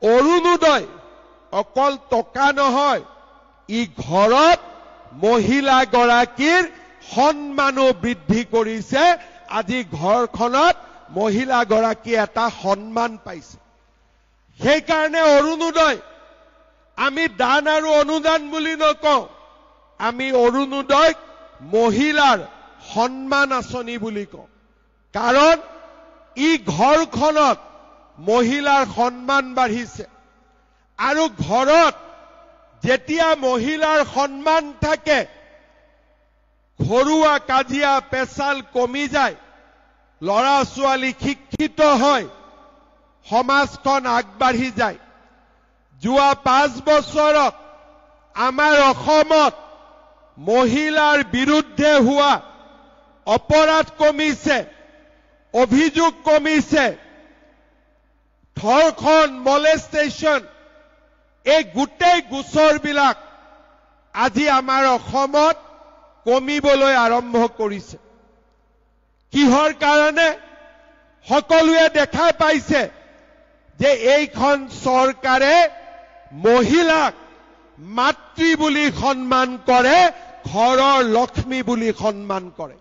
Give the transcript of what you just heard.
অৰুণোদয় অকল টকা নহয়, ই ঘৰত মহিলাগৰাকীৰ সন্মানো বৃদ্ধি কৰিছে। আজি ঘৰখনত মহিলাগৰাকী এটা সন্মান পাইছে। সেইকাৰণে অৰুণোদয় আমি দান আৰু অনুদান বুলি নকওঁ, আমি অৰুণোদয়ক মহিলাৰ সন্মান আঁচনি বুলি কওঁ। কাৰণ ই ঘৰখনত মহিলাৰ সন্মান বাঢ়িছে। আৰু ঘৰত যেতিয়া মহিলাৰ সন্মান থাকে, ঘৰুৱা কাজিয়া পেচাল কমি যায়, ল'ৰা ছোৱালী শিক্ষিত হয়, সমাজখন আগবাঢ়ি যায়। যোৱা 5 বছৰত আমাৰ অসমত মহিলাৰ বিৰুদ্ধে হোৱা অপৰাধ কমিছে, অভিযোগ কমিছে। ধৰ্ষণ, মলেষ্টেশ্যন, এই গোটেই গোচৰবিলাক আজি আমাৰ অসমত কমিবলৈ আৰম্ভ কৰিছে। কিহৰ কাৰণে? সকলোৱে দেখা পাইছে যে এইখন চৰকাৰে মহিলাক মাতৃ বুলি সন্মান কৰে, ঘৰৰ লক্ষ্মী বুলি সন্মান কৰে।